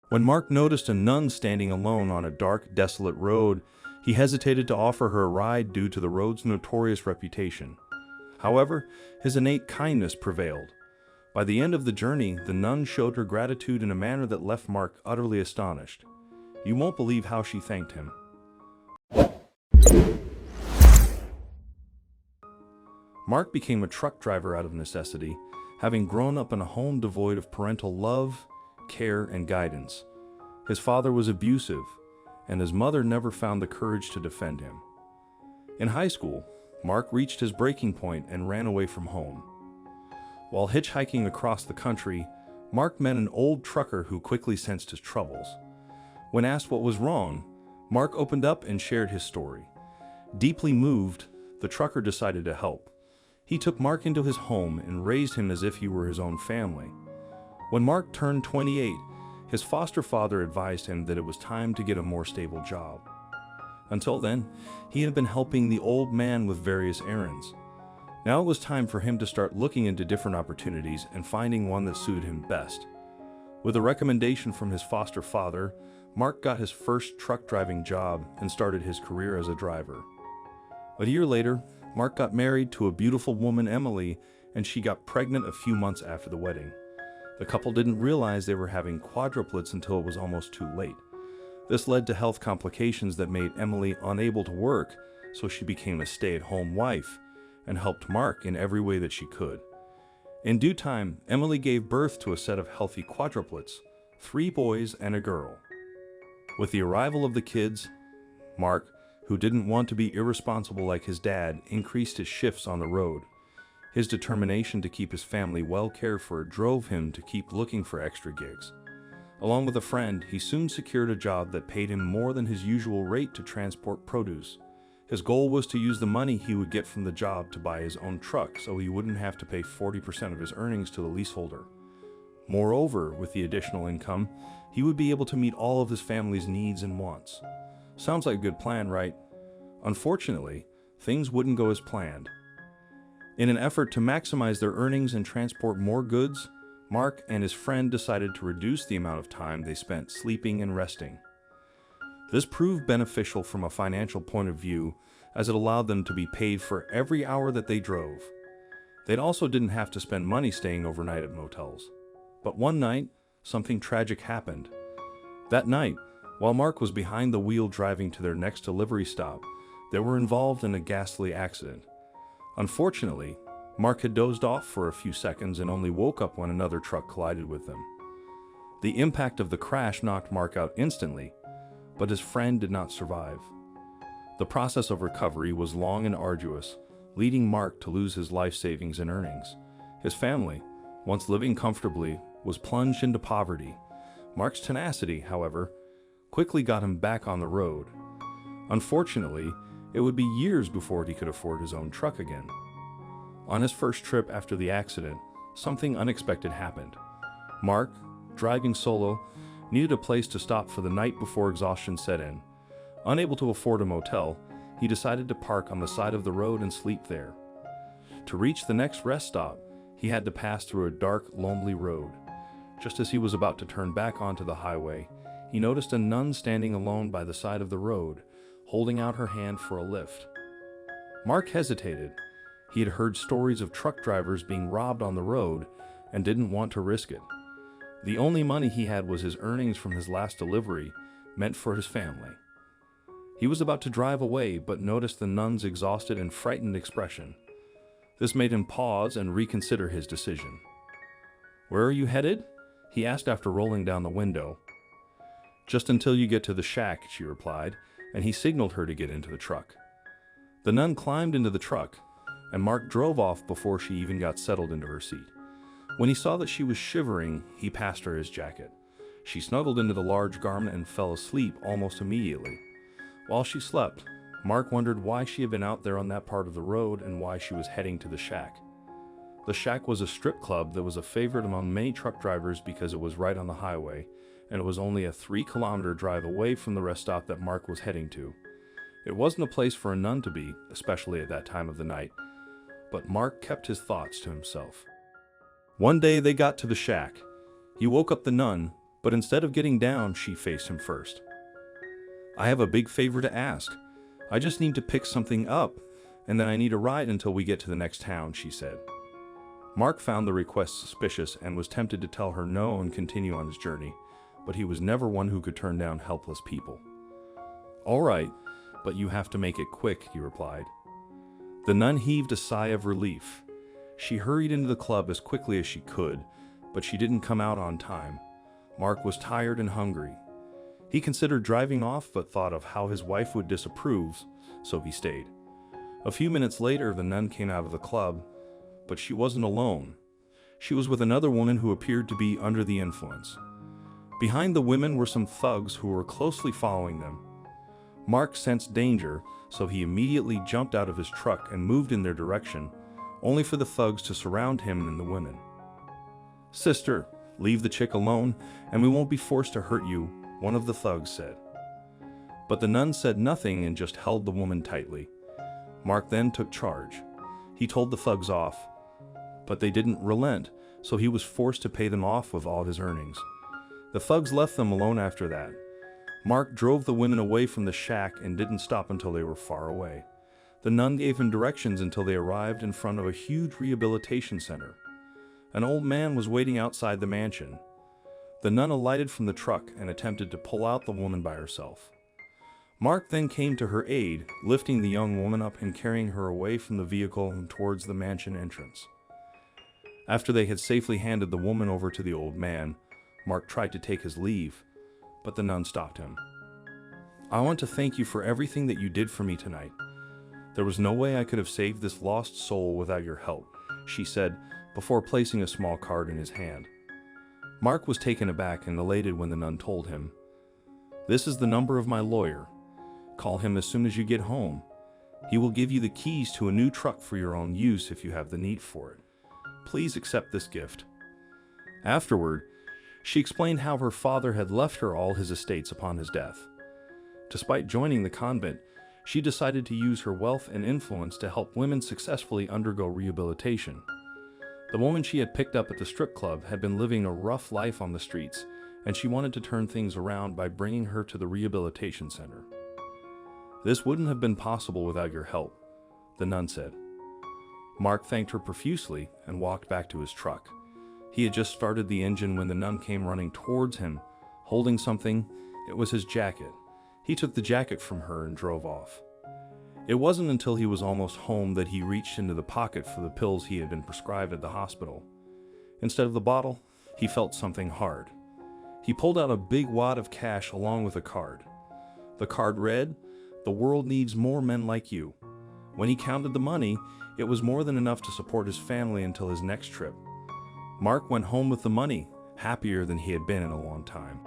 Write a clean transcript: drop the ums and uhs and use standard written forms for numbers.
When Mark noticed a nun standing alone on a dark, desolate road, he hesitated to offer her a ride due to the road's notorious reputation. However, his innate kindness prevailed. By the end of the journey, the nun showed her gratitude in a manner that left Mark utterly astonished. You won't believe how she thanked him. Mark became a truck driver out of necessity, having grown up in a home devoid of parental love, care, and guidance. His father was abusive, and his mother never found the courage to defend him. In high school, Mark reached his breaking point and ran away from home. While hitchhiking across the country, Mark met an old trucker who quickly sensed his troubles. When asked what was wrong, Mark opened up and shared his story. Deeply moved, the trucker decided to help. He took Mark into his home and raised him as if he were his own family. When Mark turned 28, his foster father advised him that it was time to get a more stable job. Until then, he had been helping the old man with various errands. Now it was time for him to start looking into different opportunities and finding one that suited him best. With a recommendation from his foster father, Mark got his first truck driving job and started his career as a driver. A year later, Mark got married to a beautiful woman, Emily, and she got pregnant a few months after the wedding. The couple didn't realize they were having quadruplets until it was almost too late. This led to health complications that made Emily unable to work, so she became a stay-at-home wife and helped Mark in every way that she could. In due time, Emily gave birth to a set of healthy quadruplets, 3 boys and a girl. With the arrival of the kids, Mark, who didn't want to be irresponsible like his dad, increased his shifts on the road. His determination to keep his family well cared for drove him to keep looking for extra gigs. Along with a friend, he soon secured a job that paid him more than his usual rate to transport produce. His goal was to use the money he would get from the job to buy his own truck so he wouldn't have to pay 40% of his earnings to the leaseholder. Moreover, with the additional income, he would be able to meet all of his family's needs and wants. Sounds like a good plan, right? Unfortunately, things wouldn't go as planned. In an effort to maximize their earnings and transport more goods, Mark and his friend decided to reduce the amount of time they spent sleeping and resting. This proved beneficial from a financial point of view, as it allowed them to be paid for every hour that they drove. They also didn't have to spend money staying overnight at motels. But one night, something tragic happened. That night, while Mark was behind the wheel driving to their next delivery stop, they were involved in a ghastly accident. Unfortunately, Mark had dozed off for a few seconds and only woke up when another truck collided with them. The impact of the crash knocked Mark out instantly, but his friend did not survive. The process of recovery was long and arduous, leading Mark to lose his life savings and earnings. His family, once living comfortably, was plunged into poverty. Mark's tenacity, however, quickly got him back on the road. Unfortunately, it would be years before he could afford his own truck again. On his first trip after the accident, something unexpected happened. Mark, driving solo, needed a place to stop for the night before exhaustion set in. Unable to afford a motel, he decided to park on the side of the road and sleep there. To reach the next rest stop, he had to pass through a dark, lonely road. Just as he was about to turn back onto the highway, he noticed a nun standing alone by the side of the road, holding out her hand for a lift. Mark hesitated. He had heard stories of truck drivers being robbed on the road and didn't want to risk it. The only money he had was his earnings from his last delivery, meant for his family. He was about to drive away, but noticed the nun's exhausted and frightened expression. This made him pause and reconsider his decision. "Where are you headed?" he asked after rolling down the window. "Just until you get to the shack," she replied, and he signaled her to get into the truck. The nun climbed into the truck, and Mark drove off before she even got settled into her seat. When he saw that she was shivering, he passed her his jacket. She snuggled into the large garment and fell asleep almost immediately. While she slept, Mark wondered why she had been out there on that part of the road and why she was heading to the shack. The shack was a strip club that was a favorite among many truck drivers because it was right on the highway, and it was only a 3-kilometer drive away from the rest stop that Mark was heading to. It wasn't a place for a nun to be, especially at that time of the night, but Mark kept his thoughts to himself. One day they got to the shack. He woke up the nun, But instead of getting down, she faced him first. "I have a big favor to ask. I just need to pick something up, and then I need a ride until we get to the next town," she said. Mark found the request suspicious and was tempted to tell her no and continue on his journey, but he was never one who could turn down helpless people. "All right, but you have to make it quick," he replied. The nun heaved a sigh of relief. She hurried into the club as quickly as she could, but she didn't come out on time. Mark was tired and hungry. He considered driving off but thought of how his wife would disapprove, so he stayed. A few minutes later, the nun came out of the club, but she wasn't alone. She was with another woman who appeared to be under the influence. Behind the women were some thugs who were closely following them. Mark sensed danger, so he immediately jumped out of his truck and moved in their direction, only for the thugs to surround him and the women. "Sister, leave the chick alone, and we won't be forced to hurt you," one of the thugs said. But the nun said nothing and just held the woman tightly. Mark then took charge. He told the thugs off, but they didn't relent, so he was forced to pay them off with all his earnings. The thugs left them alone after that. Mark drove the women away from the shack and didn't stop until they were far away. The nun gave him directions until they arrived in front of a huge rehabilitation center. An old man was waiting outside the mansion. The nun alighted from the truck and attempted to pull out the woman by herself. Mark then came to her aid, lifting the young woman up and carrying her away from the vehicle and towards the mansion entrance. After they had safely handed the woman over to the old man, Mark tried to take his leave, but the nun stopped him. "I want to thank you for everything that you did for me tonight. There was no way I could have saved this lost soul without your help," she said, before placing a small card in his hand. Mark was taken aback and elated when the nun told him, "This is the number of my lawyer. Call him as soon as you get home. He will give you the keys to a new truck for your own use if you have the need for it. Please accept this gift." Afterward, she explained how her father had left her all his estates upon his death. Despite joining the convent, she decided to use her wealth and influence to help women successfully undergo rehabilitation. The woman she had picked up at the strip club had been living a rough life on the streets, and she wanted to turn things around by bringing her to the rehabilitation center. "This wouldn't have been possible without your help," the nun said. Mark thanked her profusely and walked back to his truck. He had just started the engine when the nun came running towards him, holding something. It was his jacket. He took the jacket from her and drove off. It wasn't until he was almost home that he reached into the pocket for the pills he had been prescribed at the hospital. Instead of the bottle, he felt something hard. He pulled out a big wad of cash along with a card. The card read, "The world needs more men like you." When he counted the money, it was more than enough to support his family until his next trip. Mark went home with the money, happier than he had been in a long time.